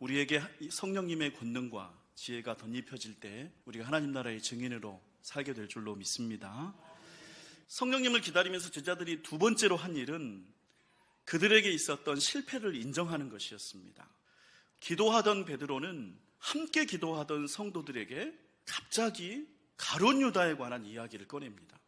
우리에게 성령님의 권능과 지혜가 덧입혀질 때 우리가 하나님 나라의 증인으로 살게 될 줄로 믿습니다. 성령님을 기다리면서 제자들이 두 번째로 한 일은 그들에게 있었던 실패를 인정하는 것이었습니다. 기도하던 베드로는 함께 기도하던 성도들에게 갑자기 가룟 유다에 관한 이야기를 꺼냅니다.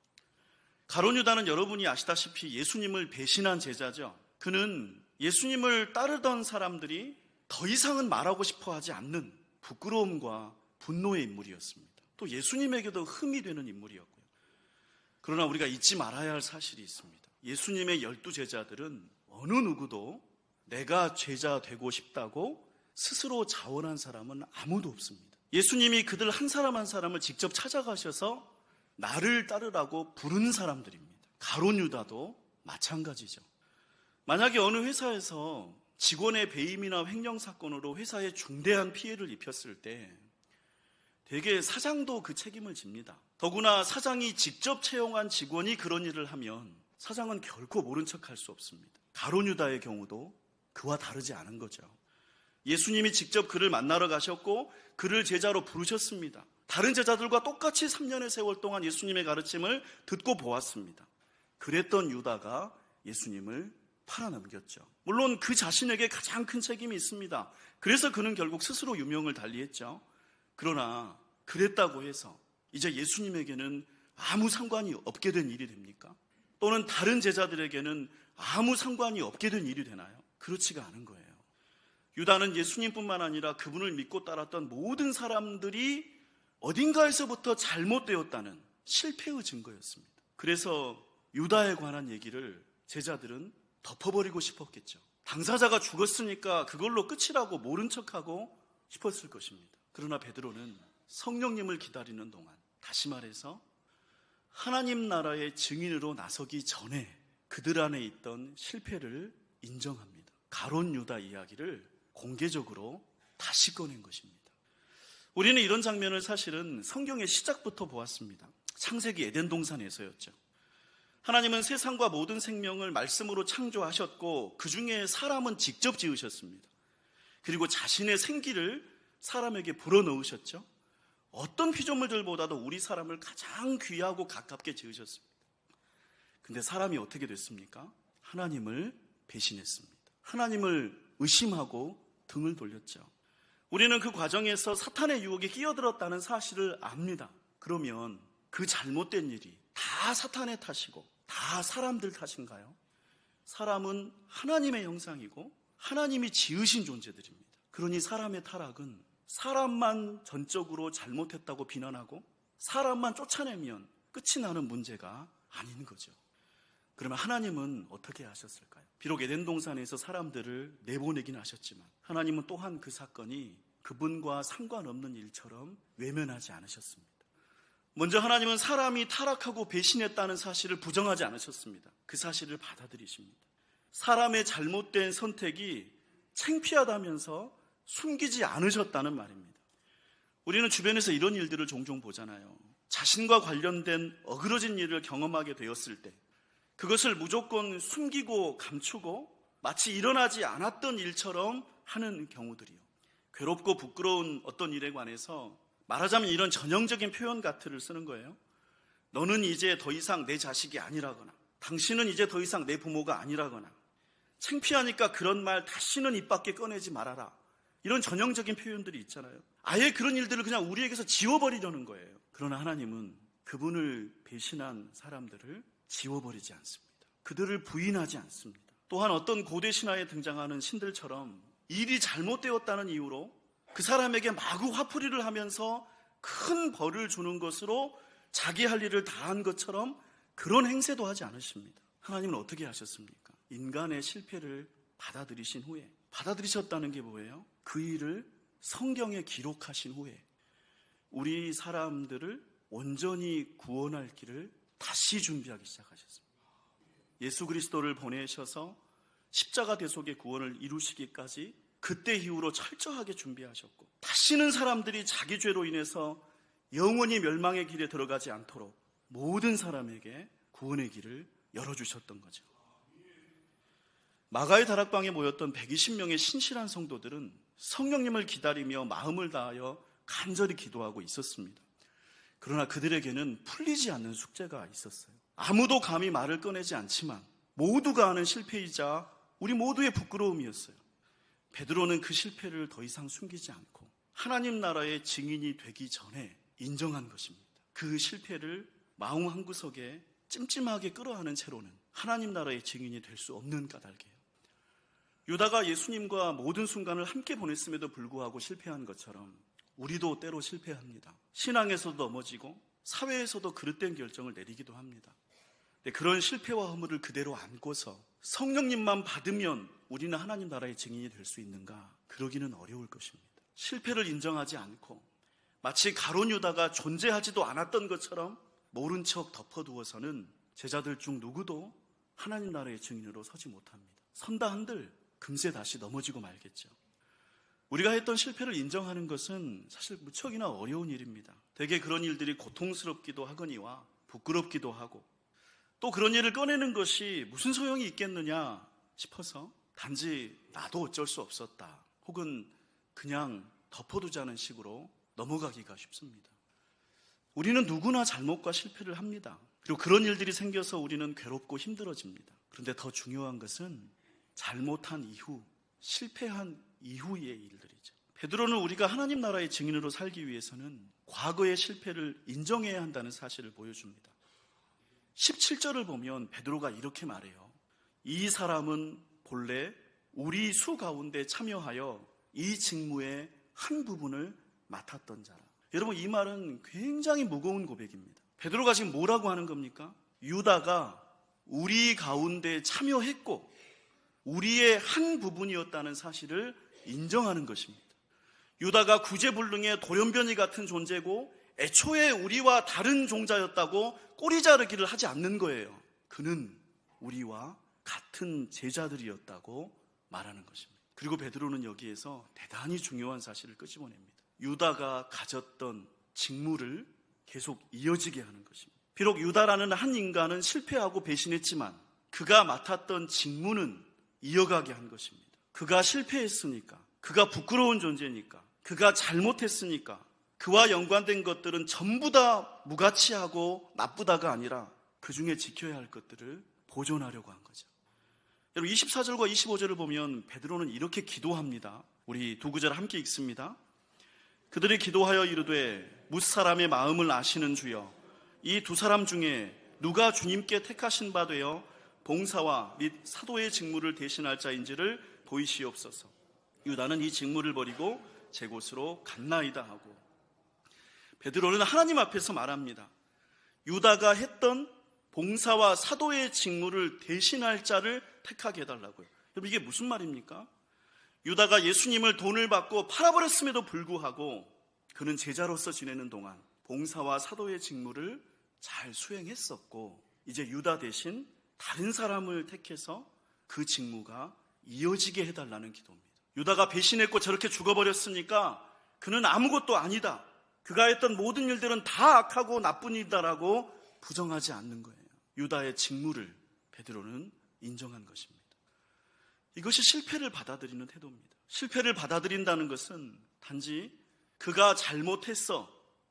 가룟 유다는 여러분이 아시다시피 예수님을 배신한 제자죠. 그는 예수님을 따르던 사람들이 더 이상은 말하고 싶어 하지 않는 부끄러움과 분노의 인물이었습니다. 또 예수님에게도 흠이 되는 인물이었고요. 그러나 우리가 잊지 말아야 할 사실이 있습니다. 예수님의 12 제자들은 어느 누구도 내가 제자 되고 싶다고 스스로 자원한 사람은 아무도 없습니다. 예수님이 그들 한 사람 한 사람을 직접 찾아가셔서 나를 따르라고 부른 사람들입니다. 가룟 유다도 마찬가지죠. 만약에 어느 회사에서 직원의 배임이나 횡령 사건으로 회사에 중대한 피해를 입혔을 때 대개 사장도 그 책임을 집니다. 더구나 사장이 직접 채용한 직원이 그런 일을 하면 사장은 결코 모른 척할 수 없습니다. 가룟 유다의 경우도 그와 다르지 않은 거죠. 예수님이 직접 그를 만나러 가셨고 그를 제자로 부르셨습니다. 다른 제자들과 똑같이 3년의 세월 동안 예수님의 가르침을 듣고 보았습니다. 그랬던 유다가 예수님을 팔아넘겼죠. 물론 그 자신에게 가장 큰 책임이 있습니다. 그래서 그는 결국 스스로 유명을 달리했죠. 그러나 그랬다고 해서 이제 예수님에게는 아무 상관이 없게 된 일이 됩니까? 또는 다른 제자들에게는 아무 상관이 없게 된 일이 되나요? 그렇지가 않은 거예요. 유다는 예수님뿐만 아니라 그분을 믿고 따랐던 모든 사람들이 어딘가에서부터 잘못되었다는 실패의 증거였습니다. 그래서 유다에 관한 얘기를 제자들은 덮어버리고 싶었겠죠. 당사자가 죽었으니까 그걸로 끝이라고 모른 척하고 싶었을 것입니다. 그러나 베드로는 성령님을 기다리는 동안, 다시 말해서 하나님 나라의 증인으로 나서기 전에 그들 안에 있던 실패를 인정합니다. 가룟 유다 이야기를 공개적으로 다시 꺼낸 것입니다. 우리는 이런 장면을 사실은 성경의 시작부터 보았습니다. 창세기 에덴 동산에서였죠. 하나님은 세상과 모든 생명을 말씀으로 창조하셨고 그 중에 사람은 직접 지으셨습니다. 그리고 자신의 생기를 사람에게 불어넣으셨죠. 어떤 피조물들보다도 우리 사람을 가장 귀하고 가깝게 지으셨습니다. 근데 사람이 어떻게 됐습니까? 하나님을 배신했습니다. 하나님을 의심하고 등을 돌렸죠. 우리는 그 과정에서 사탄의 유혹에 끼어들었다는 사실을 압니다. 그러면 그 잘못된 일이 다 사탄의 탓이고 다 사람들 탓인가요? 사람은 하나님의 형상이고 하나님이 지으신 존재들입니다. 그러니 사람의 타락은 사람만 전적으로 잘못했다고 비난하고 사람만 쫓아내면 끝이 나는 문제가 아닌 거죠. 그러면 하나님은 어떻게 하셨을까요? 비록 에덴 동산에서 사람들을 내보내긴 하셨지만 하나님은 또한 그 사건이 그분과 상관없는 일처럼 외면하지 않으셨습니다. 먼저 하나님은 사람이 타락하고 배신했다는 사실을 부정하지 않으셨습니다. 그 사실을 받아들이십니다. 사람의 잘못된 선택이 창피하다면서 숨기지 않으셨다는 말입니다. 우리는 주변에서 이런 일들을 종종 보잖아요. 자신과 관련된 어그러진 일을 경험하게 되었을 때 그것을 무조건 숨기고 감추고 마치 일어나지 않았던 일처럼 하는 경우들이요. 괴롭고 부끄러운 어떤 일에 관해서 말하자면 이런 전형적인 표현 같은 쓰는 거예요. 너는 이제 더 이상 내 자식이 아니라거나 당신은 이제 더 이상 내 부모가 아니라거나 창피하니까 그런 말 다시는 입 밖에 꺼내지 말아라. 이런 전형적인 표현들이 있잖아요. 아예 그런 일들을 그냥 우리에게서 지워버리려는 거예요. 그러나 하나님은 그분을 배신한 사람들을 지워버리지 않습니다. 그들을 부인하지 않습니다. 또한 어떤 고대 신화에 등장하는 신들처럼 일이 잘못되었다는 이유로 그 사람에게 마구 화풀이를 하면서 큰 벌을 주는 것으로 자기 할 일을 다한 것처럼 그런 행세도 하지 않으십니다. 하나님은 어떻게 하셨습니까? 인간의 실패를 받아들이신 후에, 받아들이셨다는 게 뭐예요? 그 일을 성경에 기록하신 후에 우리 사람들을 온전히 구원할 길을 다시 준비하기 시작하셨습니다. 예수 그리스도를 보내셔서 십자가 대속의 구원을 이루시기까지 그때 이후로 철저하게 준비하셨고 다시는 사람들이 자기 죄로 인해서 영원히 멸망의 길에 들어가지 않도록 모든 사람에게 구원의 길을 열어주셨던 거죠. 마가의 다락방에 모였던 120명의 신실한 성도들은 성령님을 기다리며 마음을 다하여 간절히 기도하고 있었습니다. 그러나 그들에게는 풀리지 않는 숙제가 있었어요. 아무도 감히 말을 꺼내지 않지만 모두가 아는 실패이자 우리 모두의 부끄러움이었어요. 베드로는 그 실패를 더 이상 숨기지 않고 하나님 나라의 증인이 되기 전에 인정한 것입니다. 그 실패를 마음 한구석에 찜찜하게 끌어안은 채로는 하나님 나라의 증인이 될 수 없는 까닭이에요. 유다가 예수님과 모든 순간을 함께 보냈음에도 불구하고 실패한 것처럼 우리도 때로 실패합니다. 신앙에서도 넘어지고 사회에서도 그릇된 결정을 내리기도 합니다. 그런 실패와 허물을 그대로 안고서 성령님만 받으면 우리는 하나님 나라의 증인이 될 수 있는가? 그러기는 어려울 것입니다. 실패를 인정하지 않고 마치 가룟 유다가 존재하지도 않았던 것처럼 모른 척 덮어두어서는 제자들 중 누구도 하나님 나라의 증인으로 서지 못합니다. 선다 한들 금세 다시 넘어지고 말겠죠. 우리가 했던 실패를 인정하는 것은 사실 무척이나 어려운 일입니다. 대개 그런 일들이 고통스럽기도 하거니와 부끄럽기도 하고 또 그런 일을 꺼내는 것이 무슨 소용이 있겠느냐 싶어서 단지 나도 어쩔 수 없었다 혹은 그냥 덮어두자는 식으로 넘어가기가 쉽습니다. 우리는 누구나 잘못과 실패를 합니다. 그리고 그런 일들이 생겨서 우리는 괴롭고 힘들어집니다. 그런데 더 중요한 것은 잘못한 이후, 실패한 이후의 일들이죠. 베드로는 우리가 하나님 나라의 증인으로 살기 위해서는 과거의 실패를 인정해야 한다는 사실을 보여줍니다. 17절을 보면 베드로가 이렇게 말해요. 이 사람은 본래 우리 수 가운데 참여하여 이 직무의 한 부분을 맡았던 자라. 여러분, 이 말은 굉장히 무거운 고백입니다. 베드로가 지금 뭐라고 하는 겁니까? 유다가 우리 가운데 참여했고 우리의 한 부분이었다는 사실을 인정하는 것입니다. 유다가 구제불능의 돌연변이 같은 존재고 애초에 우리와 다른 종자였다고 꼬리 자르기를 하지 않는 거예요. 그는 우리와 같은 제자들이었다고 말하는 것입니다. 그리고 베드로는 여기에서 대단히 중요한 사실을 끄집어냅니다. 유다가 가졌던 직무를 계속 이어지게 하는 것입니다. 비록 유다라는 한 인간은 실패하고 배신했지만 그가 맡았던 직무는 이어가게 한 것입니다. 그가 실패했으니까, 그가 부끄러운 존재니까, 그가 잘못했으니까 그와 연관된 것들은 전부 다 무가치하고 나쁘다가 아니라 그 중에 지켜야 할 것들을 보존하려고 한 거죠. 여러분, 24절과 25절을 보면 베드로는 이렇게 기도합니다. 우리 두 구절 함께 읽습니다. 그들이 기도하여 이르되 뭇사람의 마음을 아시는 주여, 이 두 사람 중에 누가 주님께 택하신 바 되어 봉사와 및 사도의 직무를 대신할 자인지를 보이시옵소서. 유다는 이 직무를 버리고 제 곳으로 갔나이다 하고, 베드로는 하나님 앞에서 말합니다. 유다가 했던 봉사와 사도의 직무를 대신할 자를 택하게 해달라고요. 여러분, 이게 무슨 말입니까? 유다가 예수님을 돈을 받고 팔아버렸음에도 불구하고 그는 제자로서 지내는 동안 봉사와 사도의 직무를 잘 수행했었고, 이제 유다 대신 다른 사람을 택해서 그 직무가 이어지게 해달라는 기도입니다. 유다가 배신했고 저렇게 죽어버렸으니까 그는 아무것도 아니다, 그가 했던 모든 일들은 다 악하고 나쁜 일이다라고 부정하지 않는 거예요. 유다의 직무를 베드로는 인정한 것입니다. 이것이 실패를 받아들이는 태도입니다. 실패를 받아들인다는 것은 단지 그가 잘못했어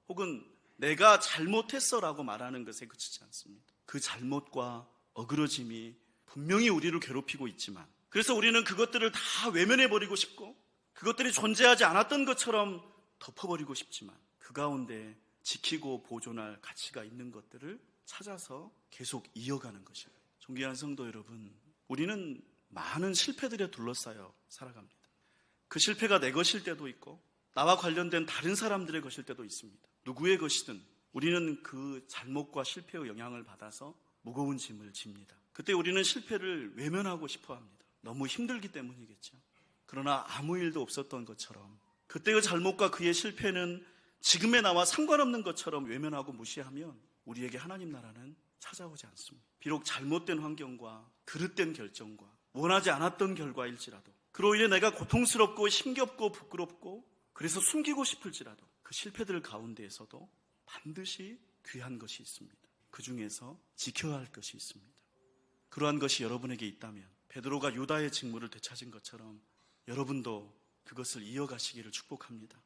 혹은 내가 잘못했어라고 말하는 것에 그치지 않습니다. 그 잘못과 어그러짐이 분명히 우리를 괴롭히고 있지만, 그래서 우리는 그것들을 다 외면해버리고 싶고 그것들이 존재하지 않았던 것처럼 덮어버리고 싶지만 그 가운데 지키고 보존할 가치가 있는 것들을 찾아서 계속 이어가는 것입니다. 존귀한 성도 여러분, 우리는 많은 실패들에 둘러싸여 살아갑니다. 그 실패가 내 것일 때도 있고 나와 관련된 다른 사람들의 것일 때도 있습니다. 누구의 것이든 우리는 그 잘못과 실패의 영향을 받아서 무거운 짐을 집니다. 그때 우리는 실패를 외면하고 싶어 합니다. 너무 힘들기 때문이겠죠. 그러나 아무 일도 없었던 것처럼 그때의 잘못과 그의 실패는 지금의 나와 상관없는 것처럼 외면하고 무시하면 우리에게 하나님 나라는 찾아오지 않습니다. 비록 잘못된 환경과 그릇된 결정과 원하지 않았던 결과일지라도, 그로 인해 내가 고통스럽고 힘겹고 부끄럽고 그래서 숨기고 싶을지라도 그 실패들 가운데에서도 반드시 귀한 것이 있습니다. 그 중에서 지켜야 할 것이 있습니다. 그러한 것이 여러분에게 있다면 베드로가 유다의 직무를 되찾은 것처럼 여러분도 그것을 이어가시기를 축복합니다.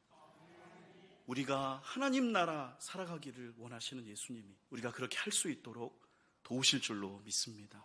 우리가 하나님 나라 살아가기를 원하시는 예수님이 우리가 그렇게 할 수 있도록 도우실 줄로 믿습니다.